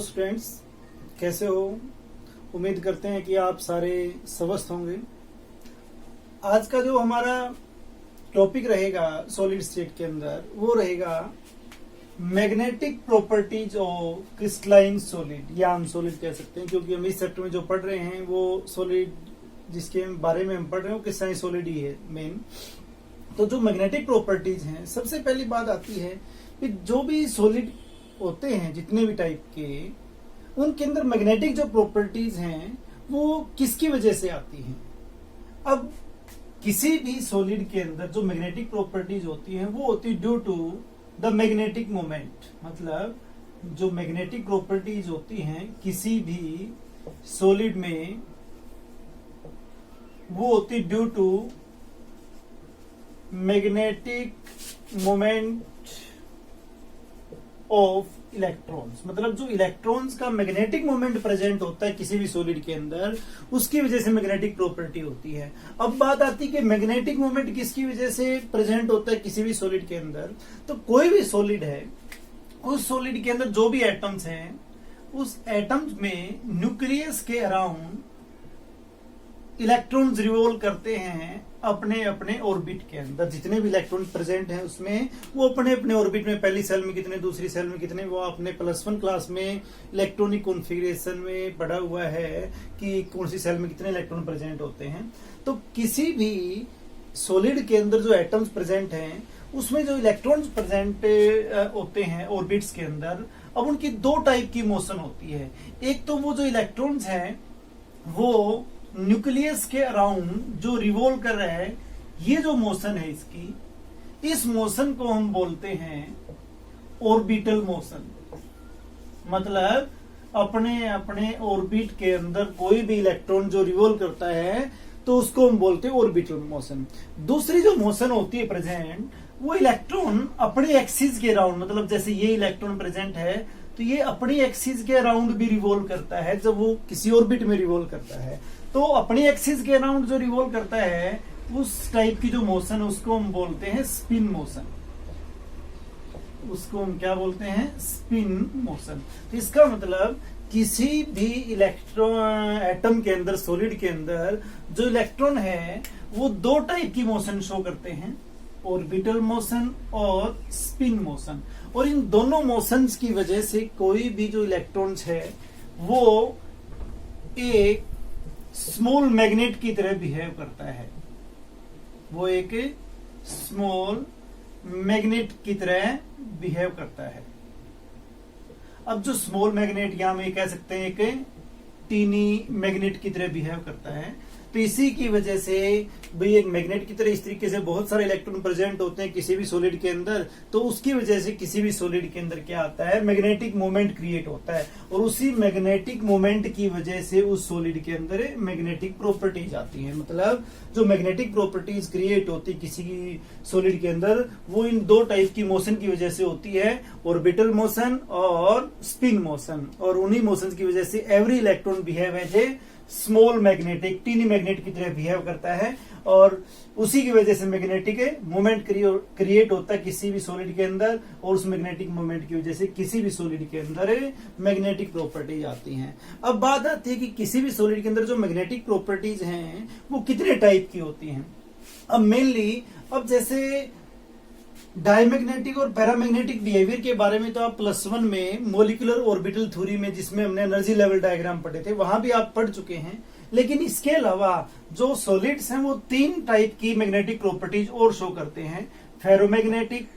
Students, कैसे हो? उम्मीद करते हैं कि आप सारे स्वस्थ होंगे। आज का जो हमारा टॉपिक रहेगा सॉलिड स्टेट के अंदर वो रहेगा magnetic properties of crystalline solid, या हम सॉलिड कह सकते हैं क्योंकि हम इस सेक्टर में जो पढ़ रहे हैं वो सॉलिड जिसके बारे में हम पढ़ रहे हैं वो क्रिस्टलाइन सॉलिड ही है मेन। तो जो मैग्नेटिक प्रॉपर्टीज हैं, सबसे पहली बात आती है कि जो भी सॉलिड होते हैं जितने भी टाइप के, उनके अंदर मैग्नेटिक जो प्रॉपर्टीज हैं वो किसकी वजह से आती हैं। अब किसी भी सॉलिड के अंदर जो मैग्नेटिक प्रॉपर्टीज होती हैं वो होती है due to the magnetic moment. मतलब जो मैग्नेटिक प्रॉपर्टीज होती हैं किसी भी सॉलिड में वो होती है due to magnetic moment of electrons. मतलब जो इलेक्ट्रॉन्स का मैग्नेटिक मोमेंट प्रेजेंट होता है किसी भी सॉलिड के अंदर, उसकी वजह से मैग्नेटिक प्रॉपर्टी होती है। अब बात आती है कि मैग्नेटिक मोमेंट किसकी वजह से प्रेजेंट होता है किसी भी सॉलिड के अंदर। तो कोई भी सॉलिड है, उस सॉलिड के अंदर जो भी एटम्स हैं, उस एटम्स में न्यूक्लियस के अराउंड इलेक्ट्रॉन्स रिवॉल्व करते हैं अपने अपने ऑर्बिट के अंदर। जितने भी इलेक्ट्रॉन प्रेजेंट हैं उसमें वो अपने अपने ऑर्बिट में, पहली सेल में कितने, दूसरी सेल में कितने, वो अपने +1 क्लास में इलेक्ट्रॉनिक कॉन्फ़िगरेशन में पढ़ा हुआ है कि कौन सी सेल में कितने इलेक्ट्रॉन प्रेजेंट होते हैं। तो किसी भी सॉलिड के अंदर जो एटम्स प्रेजेंट हैं उसमें जो इलेक्ट्रॉन्स प्रेजेंट होते हैं ऑर्बिट्स के अंदर, अब उनकी दो टाइप की मोशन होती है। एक तो वो जो इलेक्ट्रॉन्स हैं वो न्यूक्लियस के अराउंड जो रिवॉल्व कर रहा है, ये जो मोशन है इसकी, इस मोशन को हम बोलते हैं ऑर्बिटल मोशन। मतलब अपने अपने ऑर्बिट के अंदर कोई भी इलेक्ट्रॉन जो रिवॉल्व करता है तो उसको हम बोलते हैं ऑर्बिटल मोशन। दूसरी जो मोशन होती है प्रेजेंट, वो इलेक्ट्रॉन अपने एक्सिस के अराउंड, मतलब जैसे ये इलेक्ट्रॉन प्रेजेंट है तो ये अपनी एक्सिस के अराउंड भी रिवॉल्व करता है जब वो किसी ऑर्बिट में रिवॉल्व करता है। तो अपनी एक्सिस के अराउंड जो रिवॉल्व करता है उस टाइप की जो मोशन उसको हम बोलते हैं स्पिन मोशन। उसको हम क्या बोलते हैं? Spin motion. तो इसका मतलब किसी भी इलेक्ट्रॉन एटम के अंदर, सॉलिड के अंदर जो इलेक्ट्रॉन है वो दो टाइप की मोशन शो करते हैं, ऑर्बिटल मोशन और स्पिन मोशन। और इन दोनों मोशंस की वजह से कोई भी जो इलेक्ट्रॉन्स है वो एक स्मॉल मैग्नेट की तरह बिहेव करता है। वो एक स्मॉल मैग्नेट की तरह बिहेव करता है। अब जो स्मॉल मैग्नेट, या हम ये कह सकते हैं एक टीनी मैग्नेट की तरह बिहेव करता है, तो इसी की वजह से भाई एक मैग्नेट की तरह इस तरीके से बहुत सारे इलेक्ट्रॉन प्रेजेंट होते हैं किसी भी सॉलिड के अंदर, तो उसकी वजह से किसी भी सॉलिड के अंदर क्या आता है? मैग्नेटिक मोमेंट क्रिएट होता है। और उसी मैग्नेटिक मोमेंट की वजह से उस सॉलिड के अंदर मैग्नेटिक प्रॉपर्टीज आती है। मतलब जो मैग्नेटिक प्रॉपर्टीज क्रिएट होती है किसी सॉलिड के अंदर, वो इन दो टाइप की मोशन की वजह से होती है, ऑर्बिटल मोशन और स्पिन मोशन। और उन्हीं मोशन की वजह से every electron behave as a small magnetic, tiny magnet की तरह बिहेव करता है। और उसी की वजह से मैग्नेटिक मोमेंट क्रिएट होता है किसी भी सॉलिड के अंदर, और उस मैग्नेटिक मोमेंट की वजह से किसी भी सॉलिड के अंदर मैग्नेटिक प्रॉपर्टीज आती हैं। अब बात आती है कि किसी भी सॉलिड के अंदर जो मैग्नेटिक प्रॉपर्टीज हैं वो कितने टाइप की होती हैं। अब मेनली, अब जैसे डायमैग्नेटिक और पैरामैग्नेटिक बिहेवियर के बारे में तो आप +1 में मोलिकुलर ऑर्बिटल थ्योरी में, जिसमें हमने एनर्जी लेवल डायग्राम पढ़े थे, वहां भी आप पढ़ चुके हैं। लेकिन इसके अलावा जो सॉलिड्स हैं वो 3 टाइप की मैग्नेटिक प्रॉपर्टीज और शो करते हैं: फेरोमैग्नेटिक,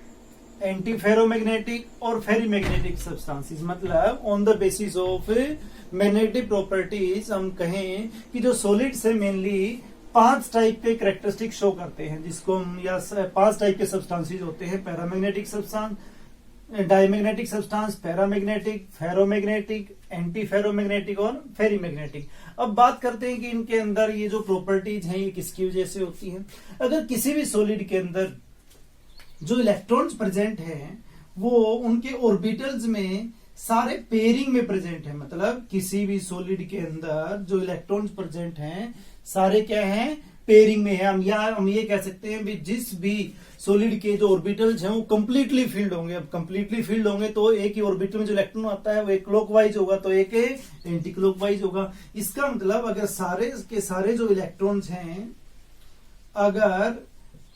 एंटी फेरोमैग्नेटिक और फेरीमैग्नेटिक सब्सटेंसेस। मतलब on the basis of magnetic properties हम कहें कि जो सॉलिड्स है मेनली 5 टाइप के कैरेक्टरिस्टिक शो करते हैं, जिसको हम, या 5 टाइप के सब्सटेंसेस होते हैं: paramagnetic substance, diamagnetic substance, paramagnetic, ferromagnetic, anti ferromagnetic और फेरीमैग्नेटिक। अब बात करते हैं कि इनके अंदर ये जो प्रॉपर्टीज हैं ये किसकी वजह से होती हैं। अगर किसी भी सॉलिड के अंदर जो इलेक्ट्रॉन्स प्रेजेंट हैं वो उनके ऑर्बिटल्स में सारे पेयरिंग में प्रेजेंट है। मतलब किसी भी सॉलिड के अंदर जो इलेक्ट्रॉन्स प्रेजेंट हैं सारे क्या हैं? पेयरिंग में है, हम ये कह सकते हैं भी जिस भी सॉलिड के जो ऑर्बिटल्स हैं वो कंप्लीटली फील्ड होंगे। अब कंप्लीटली फील्ड होंगे तो एक ही ऑर्बिटल में जो इलेक्ट्रॉन आता है वो एक क्लॉकवाइज होगा, तो एक एंटी क्लॉकवाइज होगा। इसका मतलब अगर सारे के सारे जो इलेक्ट्रॉन्स हैं अगर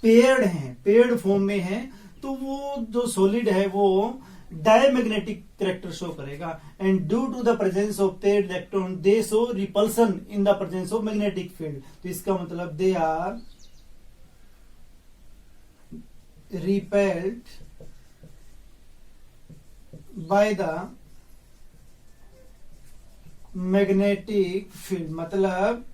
पेयर्ड फॉर्म में हैं, तो वो जो सॉलिड है वो डायमैग्नेटिक कैरेक्टर शो करेगा। And due to the presence of paired electron they show repulsion in the presence of magnetic field. तो इसका मतलब they are repelled by the magnetic field, मतलब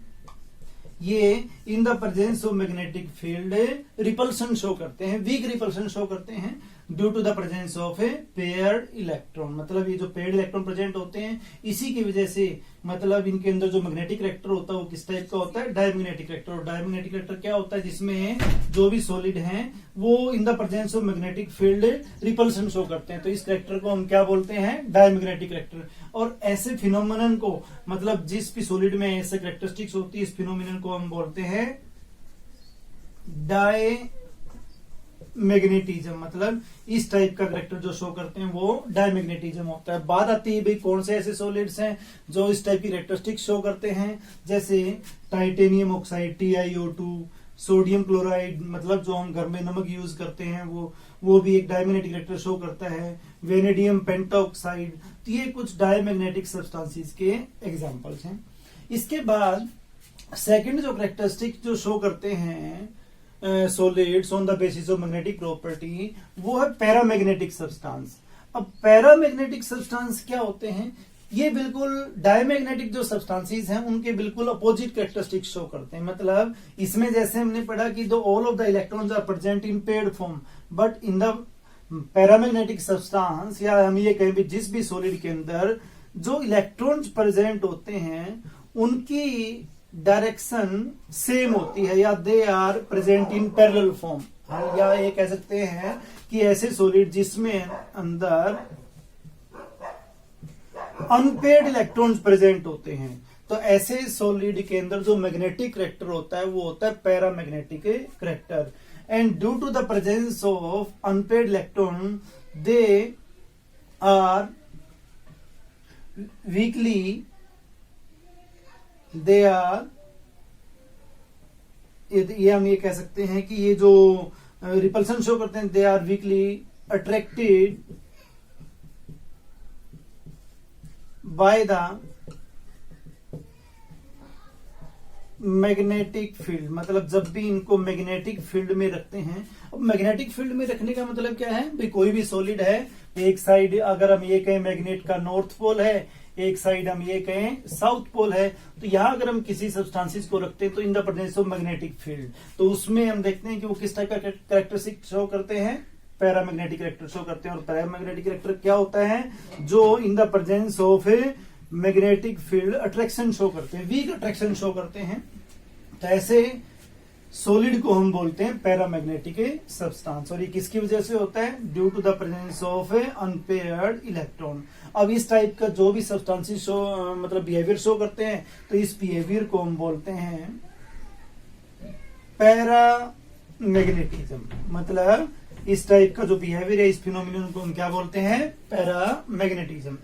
ये in the presence of magnetic field repulsion show करते हैं, weak repulsion show करते हैं due to the presence of a paired electron. मतलब ये जो पेयर्ड इलेक्ट्रॉन प्रेजेंट होते हैं इसी की वजह से मतलब इनके अंदर जो मैग्नेटिक कैरेक्टर होता है वो किस टाइप का होता है, डायमैग्नेटिक कैरेक्टर। और डायमैग्नेटिक कैरेक्टर क्या होता है, जिसमें जो भी सॉलिड हैं वो इन the presence of magnetic field repulsion show करते हैं। तो इस कैरेक्टर को हम क्या बोलते हैं, डायमैग्नेटिक कैरेक्टर। और ऐसे फिनोमिनन को मतलब जिस भी सॉलिड में ऐसे कैरेक्टरिस्टिक्स होती है इस फिनोमिनन को हम बोलते हैं डायमैग्नेटिज्म। मतलब इस टाइप का कैरेक्टर जो शो करते हैं वो डायमैग्नेटिज्म होता है। बात आती है भाई कौन से ऐसे सॉलिड्स हैं जो इस टाइप की कैरेक्टरिस्टिक्स शो करते हैं, जैसे titanium oxide TiO2, sodium chloride मतलब जो हम घर में नमक यूज करते हैं वो भी एक डायमैग्नेटिक कैरेक्टर शो करता है। वेनेडियम पेंटाऑक्साइड, तो ये कुछ डायमैग्नेटिक सब्सटेंसेस के एग्जांपल्स हैं। इसके बाद सेकंड जो कैरेक्टरिस्टिक जो शो करते हैं solids on the basis of magnetic property वो है पैरामैग्नेटिक सब्सटेंस। अब पैरामैग्नेटिक सब्सटेंस क्या होते हैं, ये बिल्कुल डायमैग्नेटिक जो सब्सटेंसेस हैं उनके बिल्कुल अपोजिट कैरेक्टरिस्टिक्स शो करते हैं। मतलब इसमें जैसे हमने पढ़ा कि the all of the electrons are present in paired form, but in the paramagnetic substance या हम ये कहें भी जिस भी सॉलिड के अंदर जो इलेक्ट्रॉन्स प्रेजेंट होते हैं उनकी डायरेक्शन सेम होती है या they are present in parallel form. या ये कह सकते हैं कि ऐसे सॉलिड जिसमें अंदर अनपेयर्ड इलेक्ट्रॉन्स प्रेजेंट होते हैं, तो ऐसे सॉलिड के अंदर जो मैग्नेटिक कैरेक्टर होता है वो होता है paramagnetic character. And due to the presence of unpaired electron they are weakly they are, ये हम ये कह सकते हैं कि ये जो रिपल्सन शो करते हैं they are weakly attracted by the magnetic field. मतलब जब भी इनको मैग्नेटिक फील्ड में रखते हैं, अब मैग्नेटिक फील्ड में रखने का मतलब क्या है भाई, कोई भी सॉलिड है एक साइड अगर हम ये कहें मैग्नेट का नॉर्थ पोल है, एक साइड हम ये कहें साउथ पोल है, तो यहां अगर हम किसी सब्सटेंसेस को रखते हैं तो इन the presence of magnetic field, तो उसमें हम देखते हैं कि वो किस टाइप का कैरेक्टरिस्टिक शो करते हैं, पैरामैग्नेटिक कैरेक्टर शो करते हैं। और पैरामैग्नेटिक कैरेक्टर क्या होता है, जो इन the presence of magnetic field attraction show करते हैं, वीक अट्रैक्शन शो करते हैं। तो ऐसे सॉलिड को हम बोलते हैं पैरामैग्नेटिक सब्सटेंस। और ये किसकी वजह से होता है, due to the presence of unpaired electron. अब इस टाइप का जो भी सब्सटेंसेस शो मतलब बिहेवियर शो करते हैं तो इस बिहेवियर को हम बोलते हैं पैरामैग्नेटिज्म। मतलब इस टाइप का जो बिहेवियर है इस फिनोमिनन को हम क्या बोलते हैं, पैरामैग्नेटिज्म।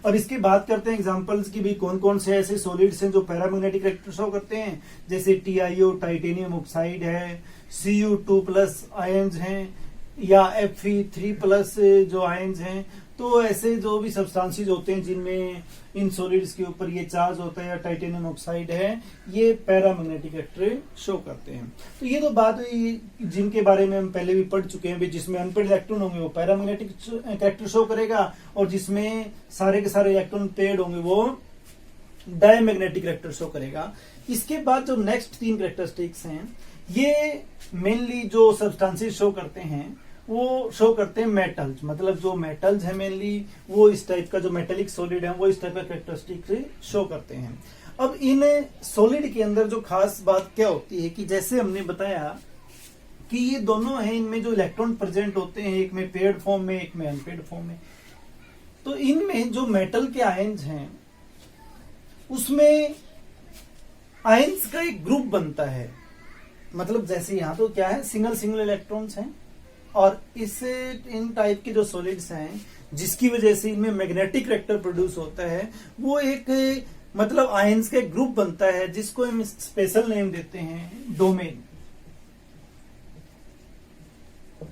अब इसकी बात करते हैं एग्जांपल्स की भी, कौन कौन से ऐसे सॉलिड्स हैं जो पैरामैग्नेटिक कैरेक्टर शो करते हैं। जैसे TiO टाइटेनियम ऑक्साइड है, Cu2+ आयंस हैं, या Fe3+ जो आयंस हैं। तो ऐसे जो भी सब्सटेंसेस होते हैं जिनमें इन सॉलिड्स के ऊपर ये चार्ज होता है या टाइटेनियम ऑक्साइड है, ये पैरामैग्नेटिक कैरेक्टर शो करते हैं। तो ये तो बात हुई जिनके बारे में हम पहले भी पढ़ चुके हैं भी, जिसमें अनपेयर्ड इलेक्ट्रॉन होंगे वो पैरामैग्नेटिक कैरेक्टर शो करेगा, और जिसमें सारे के सारे इलेक्ट्रॉन पेयर्ड होंगे वो डायमैग्नेटिक कैरेक्टर शो करेगा। इसके बाद जो नेक्स्ट 3 कैरेक्टरिस्टिक्स हैं ये मेनली जो सब्सटेंसेस शो करते हैं वो शो करते हैं मेटल्स। मतलब जो मेटल्स है मेनली वो इस टाइप का जो मेटेलिक सॉलिड है वो इस टाइप का कैरेक्टरिस्टिक शो करते हैं। अब इन सॉलिड के अंदर जो खास बात क्या होती है कि जैसे हमने बताया कि ये दोनों हैं, इनमें जो इलेक्ट्रॉन प्रेजेंट होते हैं एक में पेयर्ड फॉर्म में एक में अनपेयर्ड फॉर्म में। तो इनमें जो मेटल के आयंस हैं उसमें आयंस का एक ग्रुप बनता है मतलब जैसे यहाँ तो क्या है, सिंगल सिंगल इलेक्ट्रॉन्स हैं, और इन टाइप के जो सॉलिड्स हैं जिसकी वजह से इनमें मैग्नेटिक वेक्टर प्रोड्यूस होता है, वो एक मतलब आयंस का एक ग्रुप बनता है जिसको हम स्पेशल नेम देते हैं डोमेन।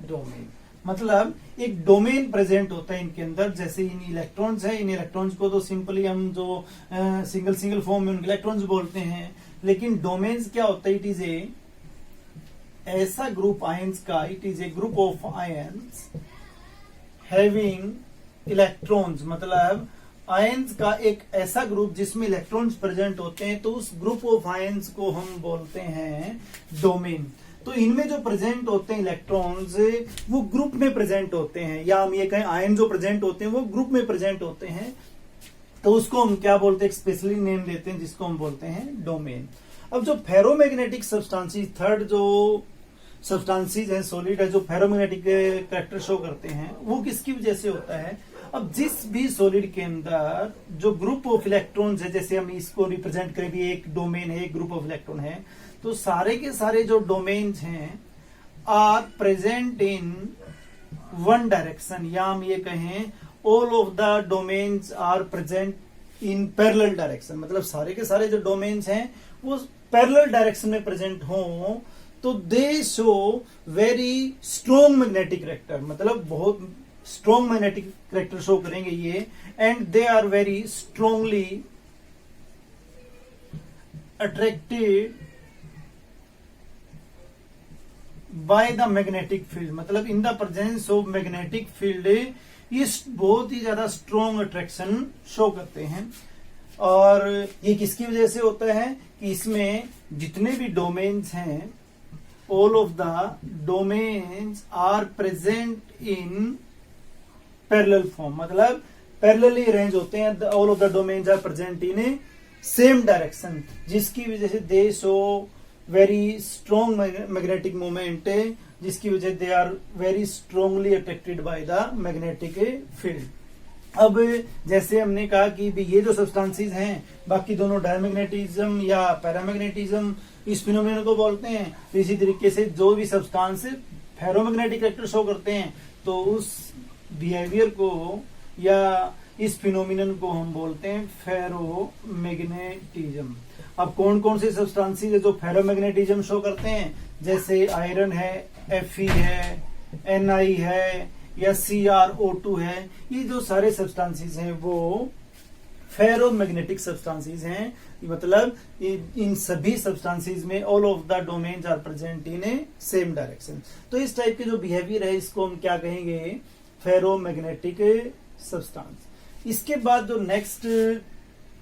डोमेन मतलब एक डोमेन प्रेजेंट होता है इनके अंदर। जैसे इन इलेक्ट्रॉन्स है, इन इलेक्ट्रॉन्स को तो सिंपली हम जो सिंगल सिंगल फॉर्म में उनके इलेक्ट्रॉन्स बोलते हैं, लेकिन डोमेन्स क्या होता है, इट इज ए ऐसा ग्रुप आयंस का, it is a group of ions having electrons, मतलब आयंस का एक ऐसा ग्रुप जिसमें इलेक्ट्रॉन्स प्रेजेंट होते हैं, तो उस ग्रुप ऑफ आयंस को हम बोलते हैं डोमेन। तो इनमें जो प्रेजेंट होते हैं इलेक्ट्रॉन्स वो ग्रुप में प्रेजेंट होते हैं, या हम ये कहें आयन जो प्रेजेंट होते हैं वो ग्रुप में प्रेजेंट होते हैं, तो उसको हम क्या बोलते हैं, स्पेशली नेम देते हैं जिसको हम बोलते हैं डोमेन। अब जो फेरोमैग्नेटिक सब्सटेंसेस, थर्ड जो सब्सटेंसेस है, सॉलिड है, जो फेरोमैग्नेटिक कैरेक्टर शो करते हैं, वो किसकी वजह से होता है। अब जिस भी सॉलिड के अंदर जो ग्रुप ऑफ इलेक्ट्रॉन्स है, जैसे हम इसको रिप्रेजेंट करें भी एक डोमेन है, एक ग्रुप ऑफ इलेक्ट्रॉन है, तो सारे के सारे जो डोमेन्स हैं are present in one direction, या हम ये कहें all of the domains are present in parallel direction, मतलब सारे के सारे जो डोमेन्स हैं वो पैरेलल डायरेक्शन में प्रेजेंट हों, तो they show very strong magnetic vector, मतलब बहुत स्ट्रॉन्ग मैग्नेटिक वेक्टर शो करेंगे ये, and they are very strongly attracted by the magnetic field, मतलब in the presence of magnetic field ये बहुत ही ज्यादा स्ट्रॉन्ग अट्रैक्शन शो करते हैं। और ये किसकी वजह से होता है कि इसमें जितने भी डोमेन्स हैं, all of the domains are present in parallel form, मतलब पैरेलली अरेंज होते हैं, all of the domains are present in a same direction, जिसकी वजह से they show very strong magnetic moment, जिसकी वजह they are very strongly attracted by the magnetic field. अब जैसे हमने कहा कि ये जो सब्सटेंसेस हैं, बाकी दोनों डायमैग्नेटिज्म या पैरामैग्नेटिज्म इस फिनोमेनन को बोलते हैं, तो इसी तरीके से जो भी सब्सटेंस फेरोमैग्नेटिक वेक्टर शो करते हैं, तो उस बिहेवियर को या इस फिनोमिनन को हम बोलते हैं फेरोमैग्नेटिज्म। अब कौन कौन से सब्सटेंसेस है जो फेरोमैग्नेटिज्म शो करते हैं, जैसे आयरन है, Fe है, Ni है, या CrO2 है, ये जो सारे सब्सटेंसेस हैं वो फेरोमैग्नेटिक सब्सटेंसेस हैं, मतलब इन सभी सब्सटेंसेस में all of the domains are present in a same direction. तो इस टाइप के जो बिहेवियर है इसको हम क्या कहेंगे, फेरोमैग्नेटिक सब्सटेंस। इसके बाद जो नेक्स्ट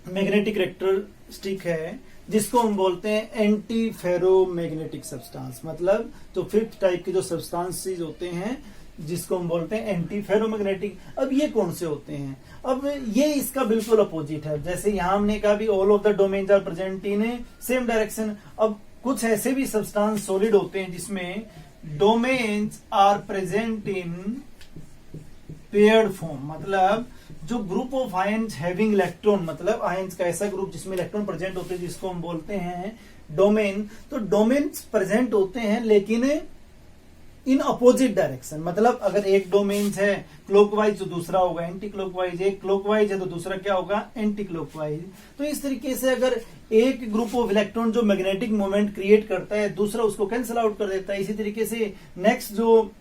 मैग्नेटिक कैरेक्टरिस्टिक है जिसको हम बोलते हैं एंटी फेरोमैग्नेटिक सब्सटेंस, मतलब जो फिफ्थ टाइप के जो सब्सटेंसेस होते हैं जिसको हम बोलते हैं एंटी फेरोमैग्नेटिक। अब ये कौन से होते हैं, अब ये इसका बिल्कुल अपोजिट है। जैसे यहां हमने कहा भी all of the domains are present in a same direction, अब कुछ ऐसे भी सब्सटेंस सॉलिड होते हैं जिसमें domains are present in paired form, मतलब जो group of ions having electron, मतलब आयंस का ऐसा ग्रुप जिसमें इलेक्ट्रॉन प्रेजेंट होते हैं जिसको हम बोलते हैं डोमेन। तो डोमेन्स प्रेजेंट होते हैं लेकिन इन अपोजिट डायरेक्शन, मतलब अगर एक डोमेन्स है क्लॉकवाइज तो दूसरा होगा एंटी क्लॉकवाइज, एक क्लॉकवाइज है तो दूसरा क्या होगा, एंटी क्लॉकवाइज। तो इस तरीके से अगर एक ग्रुप ऑफ इलेक्ट्रॉन जो मैग्नेटिक मोमेंट क्रिएट करता है, दूसरा उसको कैंसिल आउट कर देता है। इसी तरीके से नेक्स्ट जो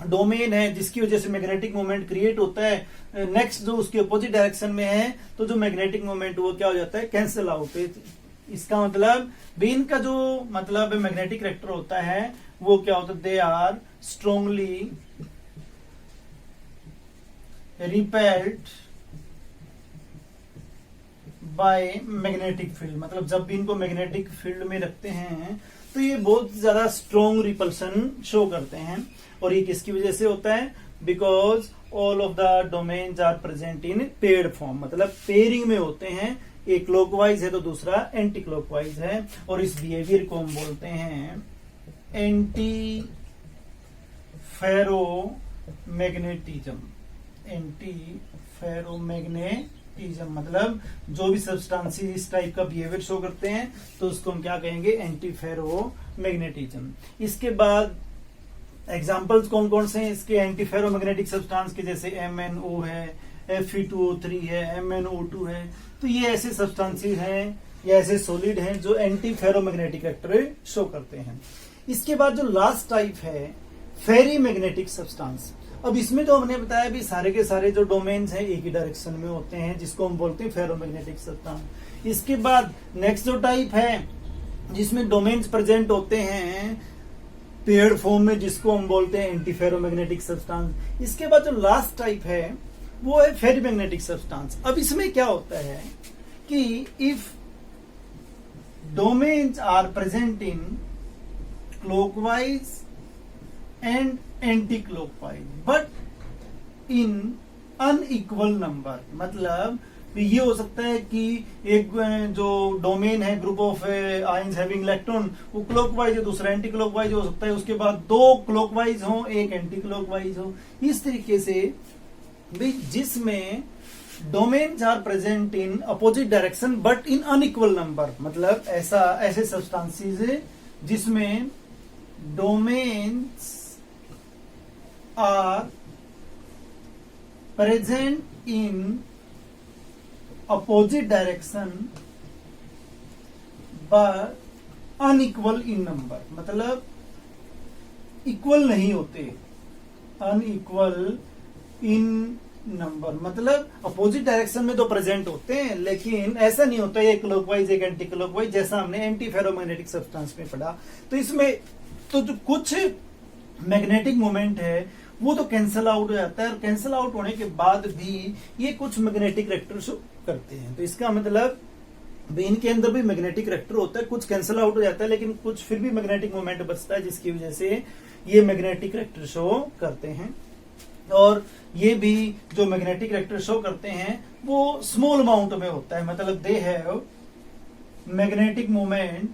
डोमेन है जिसकी वजह से मैग्नेटिक मोमेंट क्रिएट होता है, नेक्स्ट जो उसके अपोजिट डायरेक्शन में है, तो जो मैग्नेटिक मोमेंट वो क्या हो जाता है, कैंसिल आउट। इसका मतलब बीन का जो मतलब मैग्नेटिक कैरेक्टर होता है वो क्या होता है, they are strongly repelled by magnetic field, मतलब जब भी इनको मैग्नेटिक फील्ड में रखते हैं तो ये बहुत ज्यादा स्ट्रॉन्ग रिपल्सन शो करते हैं। और ये किसकी वजह से होता है, because all of the domains are present in paired form, मतलब पेयरिंग में होते हैं, एक क्लॉकवाइज है तो दूसरा एंटी क्लॉकवाइज है। और इस बिहेवियर को हम बोलते हैं anti ferromagnetism, anti ferromagnetism. Magnetism, मतलब जो भी सब्सटेंसेस इस टाइप का बिहेवियर शो करते हैं तो उसको हम क्या कहेंगे, एंटी फेरोमैग्नेटिज्म। इसके बाद एग्जांपल्स कौन कौन से हैं इसके एंटी फेरोमैग्नेटिक सब्सटेंस के, जैसे MnO है, Fe2O3 है, MnO2 है। तो ये ऐसे सब्सटेंसेस हैं या ऐसे सॉलिड हैं जो एंटी फेरोमैग्नेटिक कैरेक्टर शो करते हैं। इसके बाद जो लास्ट टाइप है फेरीमैग्नेटिक सब्सटेंस। अब इसमें जो हमने बताया भी सारे के सारे जो डोमेन्स हैं एक ही डायरेक्शन में होते हैं, जिसको हम बोलते हैं फेरोमैग्नेटिक सब्सटेंस। इसके बाद नेक्स्ट जो टाइप है जिसमें डोमेन्स प्रेजेंट होते हैं पेयर्ड फॉर्म में, जिसको हम बोलते हैं एंटी फेरोमैग्नेटिक सब्सटेंस। इसके बाद जो लास्ट टाइप है वो है फेरीमैग्नेटिक सब्सटेंस। अब इसमें क्या होता है कि if domains are present in clockwise and anti clockwise but in unequal number, मतलब ये हो सकता है कि एक जो डोमेन है group of ions having electron वो क्लॉकवाइज है, दूसरा एंटी क्लॉकवाइज हो सकता है, उसके बाद दो क्लॉकवाइज हो एक एंटी क्लॉकवाइज हो। इस तरीके से जिसमें domains are present in opposite direction but in unequal number, मतलब ऐसे सब्सटेंसेस जिसमें domains are present in opposite direction but unequal in number, मतलब इक्वल नहीं होते, अनइक्वल इन नंबर, मतलब अपोजिट डायरेक्शन में तो प्रेजेंट होते हैं लेकिन ऐसा नहीं होता एक क्लॉकवाइज एक एंटी क्लॉकवाइज, जैसा हमने एंटी फेरोमैग्नेटिक सब्सटेंस में पढ़ा। तो इसमें तो जो कुछ मैग्नेटिक मोमेंट है वो तो कैंसल आउट हो जाता है, और कैंसल आउट होने के बाद भी ये कुछ मैग्नेटिक कैरेक्टर शो करते हैं। तो इसका मतलब इनके अंदर भी मैग्नेटिक कैरेक्टर होता है, कुछ कैंसल आउट हो जाता है लेकिन कुछ फिर भी मैग्नेटिक मोमेंट बचता है, जिसकी वजह से ये मैग्नेटिक कैरेक्टर शो करते हैं। और ये भी जो मैग्नेटिक कैरेक्टर शो करते हैं वो स्मॉल अमाउंट में होता है, मतलब they have magnetic moment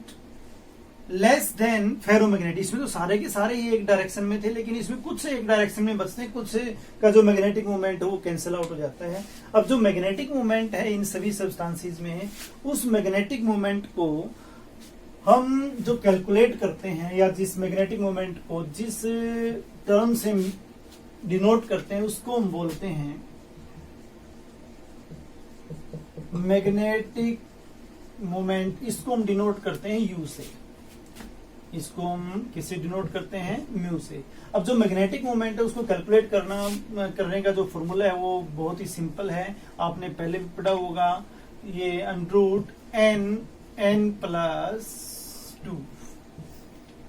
less than ferromagnetic. इसमें तो सारे के सारे ही एक डायरेक्शन में थे लेकिन इसमें कुछ से एक डायरेक्शन में बचते हैं, कुछ से का जो मैग्नेटिक मोमेंट है वो कैंसिल आउट हो जाता है। अब जो मैग्नेटिक मोमेंट है इन सभी सब्सटेंसेस में, उस मैग्नेटिक मोमेंट को हम जो कैलकुलेट करते हैं या जिस मैग्नेटिक मोमेंट को जिस टर्म से डिनोट करते हैं उसको हम बोलते हैं मैग्नेटिक मोमेंट। इसको हम डिनोट करते हैं यू से, इसको हम किससे डिनोट करते हैं, म्यू से। अब जो मैग्नेटिक मोमेंट है उसको कैलकुलेट करने का जो फॉर्मूला है वो बहुत ही सिंपल है, आपने पहले भी पढ़ा होगा, ये √n+2,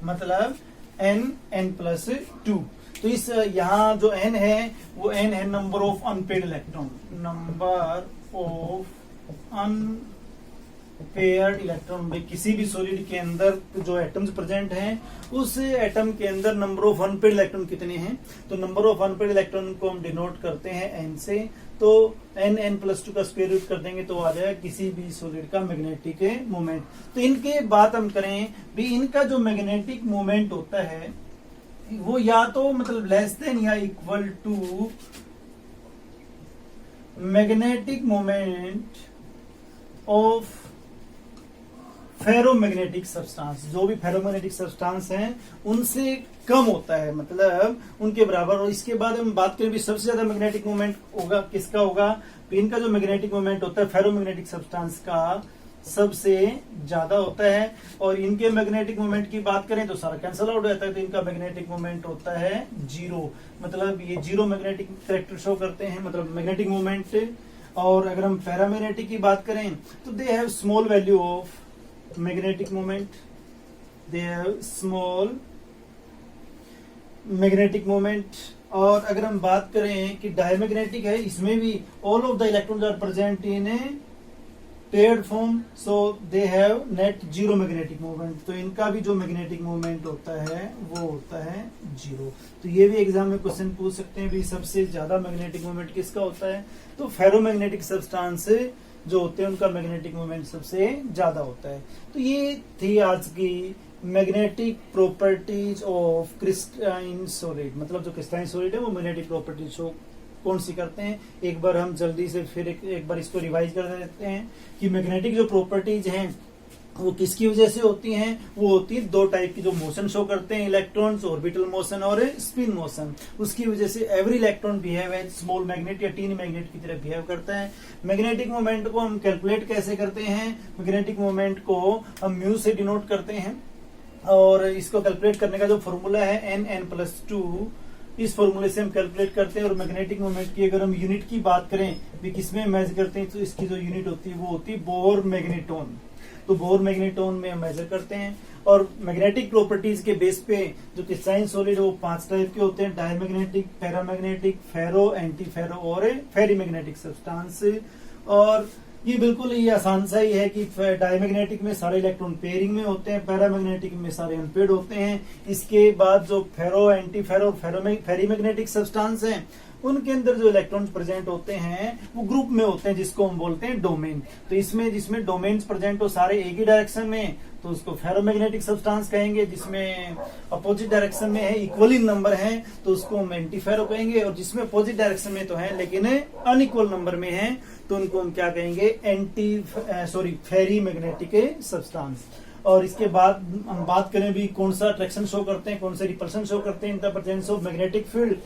मतलब n+2। तो इस यहाँ जो n है वो n है number of unpaired electron, number of unpaired electron. भाई किसी भी सॉलिड के अंदर जो एटम्स प्रेजेंट हैं उस एटम के अंदर नंबर ऑफ अनपेड इलेक्ट्रॉन कितने हैं, तो नंबर ऑफ अनपेड इलेक्ट्रॉन को हम डिनोट करते हैं n से। तो n+2 का स्क्वायर रूट कर देंगे तो आ जाएगा किसी भी सॉलिड का मैग्नेटिक मोमेंट। तो इनके बात हम करें भी इनका जो मैग्नेटिक मोमेंट होता है वो या तो मतलब लेस देन या equal to magnetic moment of ferromagnetic substance. जो भी फेरोमैग्नेटिक सब्सटेंस हैं उनसे कम होता है, मतलब उनके बराबर। और इसके बाद हम बात करें भी सबसे ज्यादा मैग्नेटिक मोमेंट होगा किसका होगा, तो इनका जो मैग्नेटिक मोमेंट होता है फेरोमैग्नेटिक सब्सटेंस का सबसे ज्यादा होता है। और इनके मैग्नेटिक मोमेंट की बात करें तो सारा कैंसल आउट हो जाता है, तो इनका मैग्नेटिक मोमेंट होता है 0, मतलब ये 0 मैग्नेटिक कैरेक्टर शो करते हैं, मतलब मैग्नेटिक मोमेंट। और अगर हम पैरामैग्नेटिक की बात करें तो they have small value of magnetic moment, they have small magnetic moment. और अगर हम बात करें कि डायमैग्नेटिक है, इसमें भी all of the electrons are present in a paired form, so they have net 0 magnetic moment. तो इनका भी जो मैग्नेटिक मोमेंट होता है वो होता है 0। तो ये भी एग्जाम में क्वेश्चन पूछ सकते हैं भी सबसे ज्यादा मैग्नेटिक मोमेंट किसका होता है, तो फेरोमैग्नेटिक सब्सटेंस जो होते हैं उनका मैग्नेटिक मोमेंट सबसे ज्यादा होता है। तो ये थी आज की magnetic properties of crystalline solid, मतलब जो क्रिस्टलाइन सॉलिड है वो मैग्नेटिक प्रॉपर्टीज शो कौन सी करते हैं, एक बार हम जल्दी से फिर एक बार इसको रिवाइज कर देते हैं कि मैग्नेटिक जो प्रॉपर्टीज हैं वो किसकी वजह से होती हैं। वो होती है दो टाइप की जो मोशन शो करते हैं इलेक्ट्रॉन्स, ऑर्बिटल मोशन और स्पिन मोशन। उसकी वजह से every electron behave as small magnet या टीनी मैग्नेट की तरह बिहेव करता है। मैग्नेटिक मोमेंट को हम कैलकुलेट कैसे करते हैं, मैग्नेटिक मोमेंट को हम म्यू से डिनोट करते हैं और इसको कैलकुलेट करने का जो फॉर्मूला है n+2, इस फॉर्मूले से हम कैलकुलेट करते हैं। और मैग्नेटिक मोमेंट की अगर हम यूनिट की बात करें भी किसमें मेजर करते हैं तो इसकी जो यूनिट होती है वो होती है बोर मैग्नेटोन। तो बोर मैग्नेटोन में हम मेजर करते हैं। और मैग्नेटिक प्रॉपर्टीज के बेस पे जो क्रिस्टलाइन सॉलिड है वो 5 टाइप के होते हैं, डायमैग्नेटिक, पैरामैग्नेटिक, फेरो, एंटी फेरो और फेरीमैग्नेटिक सब्सटेंस। और ये बिल्कुल ही आसान सा ही है कि डायमैग्नेटिक में सारे इलेक्ट्रॉन पेयरिंग में होते हैं, पैरामैग्नेटिक में सारे अनपेयर्ड होते हैं। इसके बाद जो फेरो, एंटी फेरो, फेरीमैग्नेटिक सब्सटेंस हैं उनके अंदर जो इलेक्ट्रॉन्स प्रेजेंट होते हैं वो ग्रुप में होते हैं जिसको हम बोलते हैं डोमेन। तो इसमें जिसमें डोमेन्स प्रेजेंट हो सारे एक ही डायरेक्शन में तो उसको फेरोमैग्नेटिक सब्सटेंस कहेंगे। जिसमें अपोजिट डायरेक्शन में है, इक्वल इन नंबर है तो उसको हम एंटी फेरो कहेंगे। और जिसमें अपोजिट डायरेक्शन में तो है लेकिन अनइक्वल नंबर में है तो उनको हम क्या कहेंगे, फेरीमैग्नेटिक सब्सटेंस। और इसके बाद हम बात करें भी कौन सा अट्रैक्शन शो करते हैं, कौन से रिपल्शन शो करते हैं in the presence of magnetic field.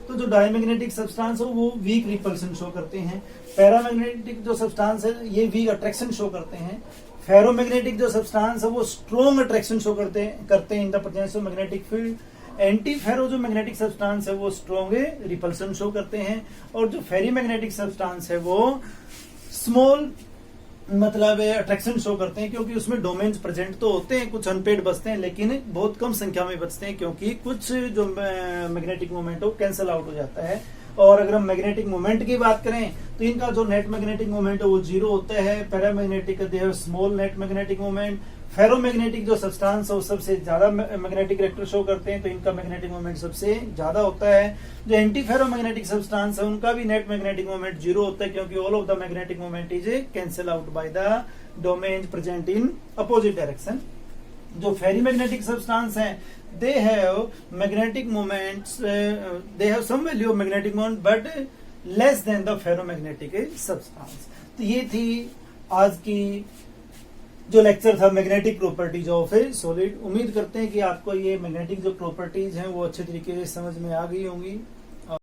तो जो डायमैग्नेटिक सब्सटेंस हो वो वीक रिपल्शन शो करते हैं। पैरामैग्नेटिक जो सब्सटेंस है ये वीक अट्रैक्शन शो करते हैं। फेरोमैग्नेटिक जो सब्सटेंस है वो स्ट्रॉन्ग अट्रैक्शन शो करते हैं in the presence of magnetic field. Anti ferro जो मैग्नेटिक सब्सटेंस है वो स्ट्रॉन्ग रिपल्शन शो करते हैं। और जो फेरीमैग्नेटिक सब्सटेंस है वो स्मॉल मतलब अट्रैक्शन शो करते हैं, क्योंकि उसमें डोमेन्स प्रेजेंट तो होते हैं, कुछ अनपेड बचते हैं लेकिन बहुत कम संख्या में बचते हैं क्योंकि कुछ जो मैग्नेटिक मोमेंट हो कैंसिल आउट हो जाता है। और अगर हम मैग्नेटिक मोमेंट की बात करें तो इनका जो नेट मैग्नेटिक मोमेंट है वो 0 होता है। Paramagnetic they have small net magnetic moment. Ferromagnetic जो सब्सटेंस है वो सबसे ज्यादा मैग्नेटिक रेक्टर शो करते हैं तो इनका मैग्नेटिक मोमेंट सबसे ज्यादा होता है। जो एंटी फेरोमैग्नेटिक सब्सटेंस है उनका भी नेट मैग्नेटिक मोमेंट 0 होता है क्योंकि all of the magnetic moment is cancel out by the domain present in opposite direction. जो फेरीमैग्नेटिक सब्सटेंस है they have magnetic moments, they have some value of magnetic moment but less than the ferromagnetic substance। तो ये थी आज की जो lecture था magnetic properties of A solid. उम्मीद करते हैं कि आपको ये मैग्नेटिक जो प्रॉपर्टीज हैं वो अच्छे तरीके से समझ में आ गई होंगी।